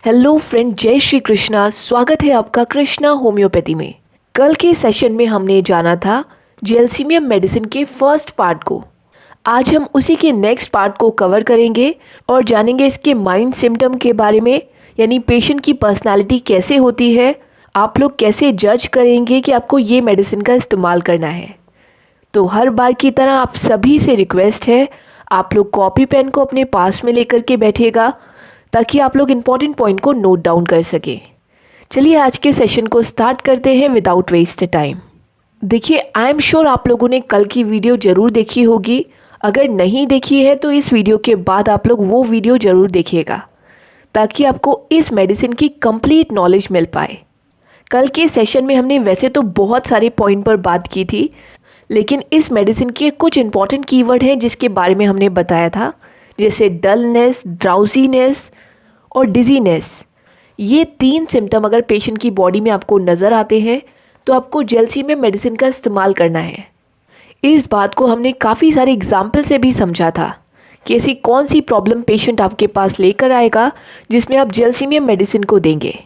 Hello friend, जय श्री कृष्णा। स्वागत है आपका कृष्णा होम्योपैथी में। कल के सेशन में हमने जाना था जेलसीमियम मेडिसिन के फर्स्ट पार्ट को। आज हम उसी के नेक्स्ट पार्ट को कवर करेंगे और जानेंगे इसके माइंड सिम्टम के बारे में, यानी पेशेंट की पर्सनालिटी कैसे होती है, आप लोग कैसे जज करेंगे कि आपको ये मेडिसिन का इस्तेमाल करना है। तो हर बार की तरह आप सभी से रिक्वेस्ट है, आप लोग कॉपी पेन को अपने पास में लेकर के बैठिएगा ताकि आप लोग इम्पॉर्टेंट पॉइंट को नोट डाउन कर सकें। चलिए आज के सेशन को स्टार्ट करते हैं विदाउट वेस्ट टाइम। देखिए, आई एम श्योर आप लोगों ने कल की वीडियो ज़रूर देखी होगी। अगर नहीं देखी है तो इस वीडियो के बाद आप लोग वो वीडियो ज़रूर देखिएगा ताकि आपको इस मेडिसिन की कंप्लीट नॉलेज मिल पाए। कल के सेशन में हमने वैसे तो बहुत सारे पॉइंट पर बात की थी, लेकिन इस मेडिसिन के कुछ इंपॉर्टेंट कीवर्ड हैं जिसके बारे में हमने बताया था, जैसे डलनेस, ड्राउजीनेस और डिजीनेस। ये 3 सिम्टम अगर पेशेंट की बॉडी में आपको नज़र आते हैं तो आपको जेलसीमियम मेडिसिन का इस्तेमाल करना है। इस बात को हमने काफ़ी सारे एग्जाम्पल से भी समझा था कि ऐसी कौन सी प्रॉब्लम पेशेंट आपके पास लेकर आएगा जिसमें आप जेलसीमियम मेडिसिन को देंगे।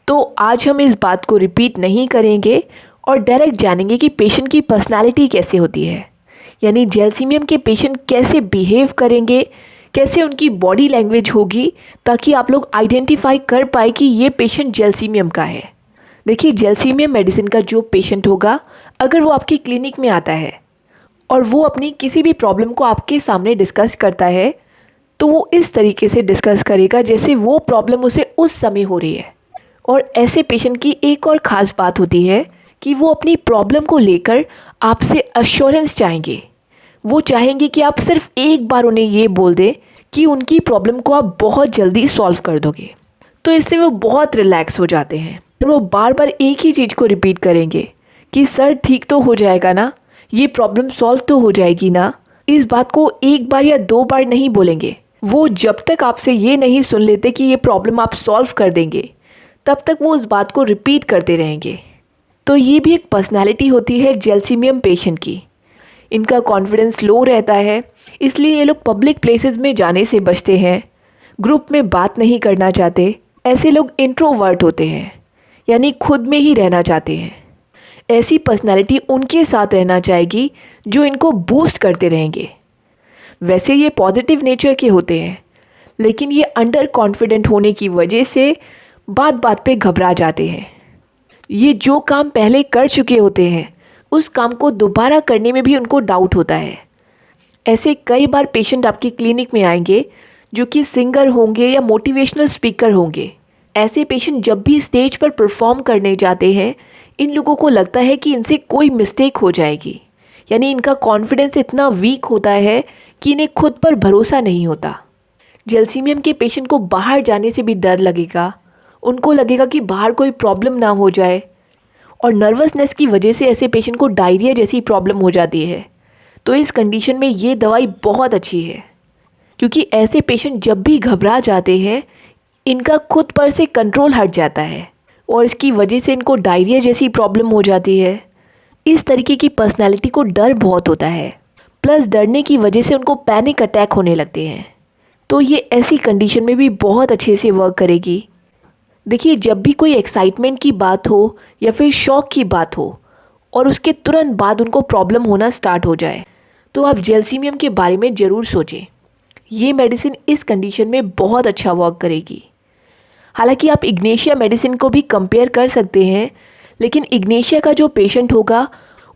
तो आज हम इस बात को रिपीट नहीं करेंगे और डायरेक्ट जानेंगे कि पेशेंट की पर्सनालिटी कैसे होती है, यानी जेलसीमियम के पेशेंट कैसे बिहेव करेंगे, कैसे उनकी बॉडी लैंग्वेज होगी, ताकि आप लोग आइडेंटिफाई कर पाए कि ये पेशेंट जेलसीमियम का है। देखिए, जेलसीमियम मेडिसिन का जो पेशेंट होगा, अगर वो आपकी क्लिनिक में आता है और वो अपनी किसी भी प्रॉब्लम को आपके सामने डिस्कस करता है तो वो इस तरीके से डिस्कस करेगा जैसे वो प्रॉब्लम उसे उस समय हो रही है। और ऐसे पेशेंट की एक और ख़ास बात होती है कि वो अपनी प्रॉब्लम को लेकर आपसे अश्योरेंस चाहेंगे। वो चाहेंगे कि आप सिर्फ एक बार उन्हें ये बोल दें कि उनकी प्रॉब्लम को आप बहुत जल्दी सॉल्व कर दोगे। तो इससे वो बहुत रिलैक्स हो जाते हैं और वो बार बार एक ही चीज़ को रिपीट करेंगे कि सर ठीक तो हो जाएगा ना, ये प्रॉब्लम सॉल्व तो हो जाएगी ना। इस बात को एक बार या 2 बार नहीं बोलेंगे। वो जब तक आपसे ये नहीं सुन लेते कि ये प्रॉब्लम आप सॉल्व कर देंगे, तब तक वो उस बात को रिपीट करते रहेंगे। तो ये भी एक पर्सनैलिटी होती है जेलसीमियम पेशेंट की। इनका कॉन्फिडेंस लो रहता है, इसलिए ये लोग पब्लिक प्लेसेस में जाने से बचते हैं, ग्रुप में बात नहीं करना चाहते। ऐसे लोग इंट्रोवर्ट होते हैं, यानी खुद में ही रहना चाहते हैं। ऐसी पर्सनैलिटी उनके साथ रहना चाहेगी जो इनको बूस्ट करते रहेंगे। वैसे ये पॉजिटिव नेचर के होते हैं, लेकिन ये अंडर कॉन्फिडेंट होने की वजह से बात बात पे घबरा जाते हैं। ये जो काम पहले कर चुके होते हैं उस काम को दोबारा करने में भी उनको डाउट होता है। ऐसे कई बार पेशेंट आपकी क्लिनिक में आएंगे जो कि सिंगर होंगे या मोटिवेशनल स्पीकर होंगे। ऐसे पेशेंट जब भी स्टेज पर परफॉर्म करने जाते हैं, इन लोगों को लगता है कि इनसे कोई मिस्टेक हो जाएगी, यानी इनका कॉन्फिडेंस इतना वीक होता है कि इन्हें खुद पर भरोसा नहीं होता। जेलसीमियम के पेशेंट को बाहर जाने से भी डर लगेगा। उनको लगेगा कि बाहर कोई प्रॉब्लम ना हो जाए, और नर्वसनेस की वजह से ऐसे पेशेंट को डायरिया जैसी प्रॉब्लम हो जाती है। तो इस कंडीशन में ये दवाई बहुत अच्छी है, क्योंकि ऐसे पेशेंट जब भी घबरा जाते हैं इनका खुद पर से कंट्रोल हट जाता है और इसकी वजह से इनको डायरिया जैसी प्रॉब्लम हो जाती है। इस तरीके की पर्सनैलिटी को डर बहुत होता है, प्लस डरने की वजह से उनको पैनिक अटैक होने लगते हैं। तो ये ऐसी कंडीशन में भी बहुत अच्छे से वर्क करेगी। देखिए, जब भी कोई एक्साइटमेंट की बात हो या फिर शौक की बात हो और उसके तुरंत बाद उनको प्रॉब्लम होना स्टार्ट हो जाए, तो आप जेलसीमियम के बारे में ज़रूर सोचें। ये मेडिसिन इस कंडीशन में बहुत अच्छा वर्क करेगी। हालांकि आप इग्नेशिया मेडिसिन को भी कंपेयर कर सकते हैं, लेकिन इग्नेशिया का जो पेशेंट होगा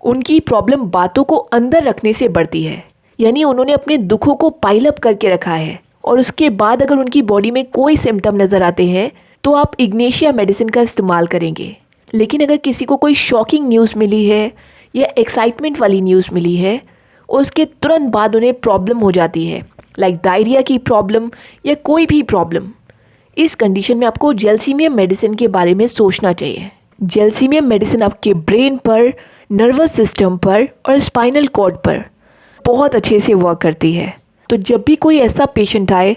उनकी प्रॉब्लम बातों को अंदर रखने से बढ़ती है, यानी उन्होंने अपने दुखों को पाइल अप करके रखा है और उसके बाद अगर उनकी बॉडी में कोई सिम्टम नज़र आते हैं तो आप इग्नेशिया मेडिसिन का इस्तेमाल करेंगे। लेकिन अगर किसी को कोई शॉकिंग न्यूज़ मिली है या एक्साइटमेंट वाली न्यूज़ मिली है, उसके तुरंत बाद उन्हें प्रॉब्लम हो जाती है, लाइक डायरिया की प्रॉब्लम या कोई भी प्रॉब्लम, इस कंडीशन में आपको जेलसीमियम मेडिसिन के बारे में सोचना चाहिए। जेलसीमियम मेडिसिन आपके ब्रेन पर, नर्वस सिस्टम पर और स्पाइनल कॉर्ड पर बहुत अच्छे से वर्क करती है। तो जब भी कोई ऐसा पेशेंट आए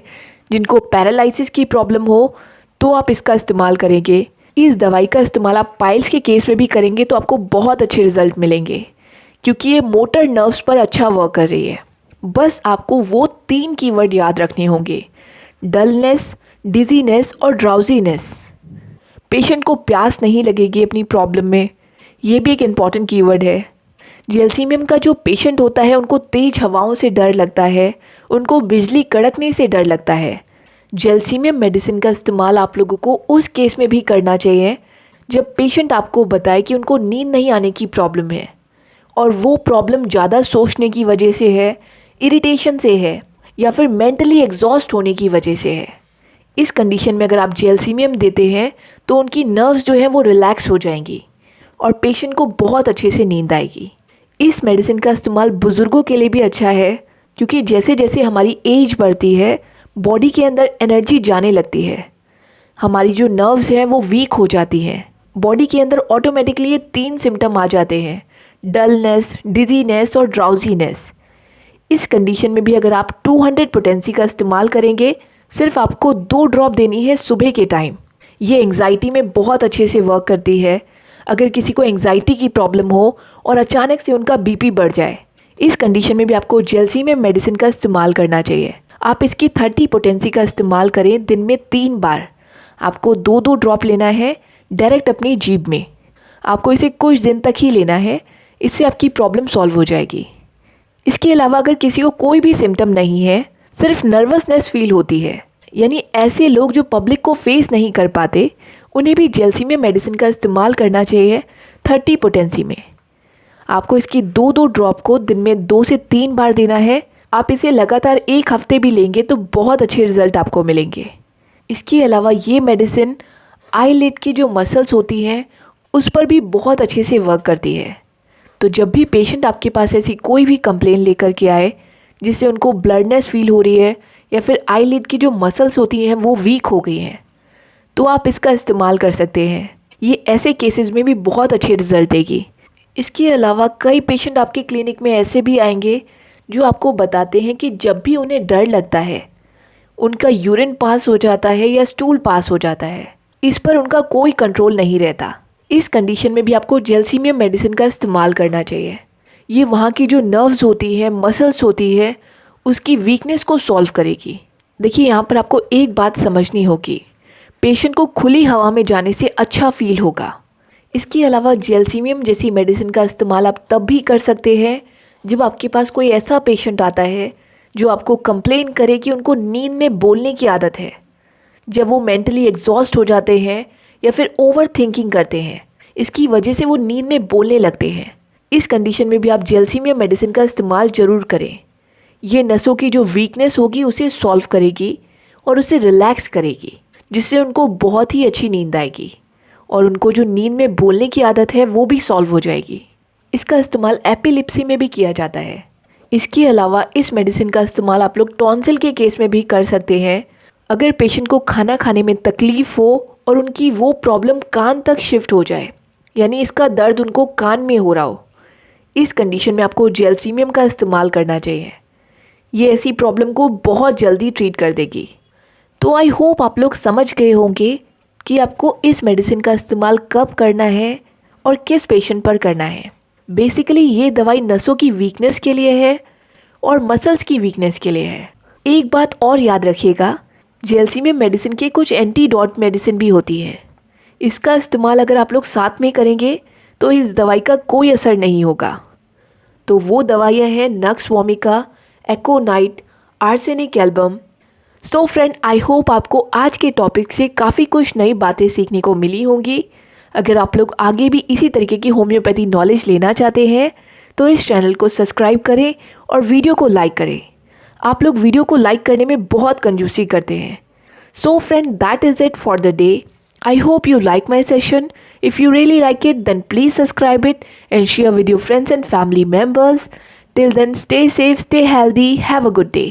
जिनको पैरालिसिस की प्रॉब्लम हो तो आप इसका इस्तेमाल करेंगे। इस दवाई का इस्तेमाल आप पाइल्स के केस में भी करेंगे तो आपको बहुत अच्छे रिजल्ट मिलेंगे, क्योंकि ये मोटर नर्व्स पर अच्छा वर्क कर रही है। बस आपको वो 3 कीवर्ड याद रखने होंगे, डलनेस, डिजीनेस और ड्राउजीनेस। पेशेंट को प्यास नहीं लगेगी अपनी प्रॉब्लम में, ये भी एक इम्पॉर्टेंट कीवर्ड है। जेलसीमियम का जो पेशेंट होता है उनको तेज हवाओं से डर लगता है, उनको बिजली कड़कने से डर लगता है। जेलसीमियम मेडिसिन का इस्तेमाल आप लोगों को उस केस में भी करना चाहिए जब पेशेंट आपको बताए कि उनको नींद नहीं आने की प्रॉब्लम है और वो प्रॉब्लम ज़्यादा सोचने की वजह से है, इरिटेशन से है या फिर मेंटली एग्जॉस्ट होने की वजह से है। इस कंडीशन में अगर आप जेलसीमियम देते हैं तो उनकी नर्व्स जो है वो रिलैक्स हो जाएंगी और पेशेंट को बहुत अच्छे से नींद आएगी। इस मेडिसिन का इस्तेमाल बुज़ुर्गों के लिए भी अच्छा है क्योंकि जैसे जैसे हमारी एज बढ़ती है बॉडी के अंदर एनर्जी जाने लगती है, हमारी जो नर्व्स हैं वो वीक हो जाती हैं। बॉडी के अंदर ऑटोमेटिकली ये 3 सिम्टम आ जाते हैं, डलनेस, डिजीनेस और ड्राउजीनेस। इस कंडीशन में भी अगर आप 200 पोटेंसी का इस्तेमाल करेंगे, सिर्फ आपको 2 ड्रॉप देनी है सुबह के टाइम। ये एंग्जाइटी में बहुत अच्छे से वर्क करती है। अगर किसी को एंग्जाइटी की प्रॉब्लम हो और अचानक से उनका बीपी बढ़ जाए, इस कंडीशन में भी आपको जेलसीमियम मेडिसिन का इस्तेमाल करना चाहिए। आप इसकी 30 पोटेंसी का इस्तेमाल करें दिन में 3 बार। आपको 2-2 ड्रॉप लेना है डायरेक्ट अपनी जीभ में। आपको इसे कुछ दिन तक ही लेना है, इससे आपकी प्रॉब्लम सॉल्व हो जाएगी। इसके अलावा अगर किसी को कोई भी सिम्टम नहीं है, सिर्फ नर्वसनेस फील होती है, यानी ऐसे लोग जो पब्लिक को फेस नहीं कर पाते, उन्हें भी जेलसीमियम मेडिसिन का इस्तेमाल करना चाहिए 30 पोटेंसी में। आपको इसकी 2-2 ड्रॉप को दिन में 2 से 3 बार देना है। आप इसे लगातार 1 हफ्ते भी लेंगे तो बहुत अच्छे रिजल्ट आपको मिलेंगे। इसके अलावा ये मेडिसिन आईलिड की जो मसल्स होती हैं उस पर भी बहुत अच्छे से वर्क करती है। तो जब भी पेशेंट आपके पास ऐसी कोई भी कंप्लेन लेकर के आए जिससे उनको ब्लडनेस फील हो रही है या फिर आईलिड की जो मसल्स होती हैं वो वीक हो गई हैं, तो आप इसका इस्तेमाल कर सकते हैं। ये ऐसे केसेस में भी बहुत अच्छे रिजल्ट देगी। इसके अलावा कई पेशेंट आपके क्लिनिक में ऐसे भी आएंगे जो आपको बताते हैं कि जब भी उन्हें डर लगता है, उनका यूरिन पास हो जाता है या स्टूल पास हो जाता है, इस पर उनका कोई कंट्रोल नहीं रहता। इस कंडीशन में भी आपको जेलसीमियम मेडिसिन का इस्तेमाल करना चाहिए। ये वहाँ की जो नर्व्स होती है, मसल्स होती है, उसकी वीकनेस को सॉल्व करेगी। देखिए यहाँ पर आपको एक बात समझनी होगी, पेशेंट को खुली हवा में जाने से अच्छा फील होगा। इसके अलावा जेलसीमियम जैसी मेडिसिन का इस्तेमाल आप तब भी कर सकते हैं जब आपके पास कोई ऐसा पेशेंट आता है जो आपको कंप्लेन करे कि उनको नींद में बोलने की आदत है, जब वो मेंटली एग्जॉस्ट हो जाते हैं या फिर ओवर थिंकिंग करते हैं, इसकी वजह से वो नींद में बोलने लगते हैं। इस कंडीशन में भी आप जेलसीमियम मेडिसिन का इस्तेमाल ज़रूर करें। ये नसों की जो वीकनेस होगी उसे सॉल्व करेगी और उसे रिलैक्स करेगी, जिससे उनको बहुत ही अच्छी नींद आएगी और उनको जो नींद में बोलने की आदत है वो भी सॉल्व हो जाएगी। इसका इस्तेमाल एपिलिप्सी में भी किया जाता है। इसके अलावा इस मेडिसिन का इस्तेमाल आप लोग टॉन्सिल के केस में भी कर सकते हैं। अगर पेशेंट को खाना खाने में तकलीफ़ हो और उनकी वो प्रॉब्लम कान तक शिफ्ट हो जाए, यानी इसका दर्द उनको कान में हो रहा हो, इस कंडीशन में आपको जेलसीमियम का इस्तेमाल करना चाहिए। ये ऐसी प्रॉब्लम को बहुत जल्दी ट्रीट कर देगी। तो आई होप आप लोग समझ गए होंगे कि आपको इस मेडिसिन का इस्तेमाल कब करना है और किस पेशेंट पर करना है। बेसिकली ये दवाई नसों की वीकनेस के लिए है और मसल्स की वीकनेस के लिए है। एक बात और याद रखिएगा, जेलसीमियम मेडिसिन के कुछ एंटीडॉट मेडिसिन भी होती है। इसका इस्तेमाल अगर आप लोग साथ में करेंगे तो इस दवाई का कोई असर नहीं होगा। तो वो दवाइयाँ हैं nux vomica, aconite, arsenic album. So friend, I hope आपको आज के टॉपिक से काफ़ी कुछ नई बातें सीखने को मिली होंगी। अगर आप लोग आगे भी इसी तरीके की होम्योपैथी नॉलेज लेना चाहते हैं तो इस चैनल को सब्सक्राइब करें और वीडियो को लाइक करें। आप लोग वीडियो को लाइक करने में बहुत कंजूसी करते हैं। So friend, that is it for the day. I hope you like my session. If you really like it, then please subscribe it and share with your friends and family members. Till then, stay safe, stay healthy, have a good day.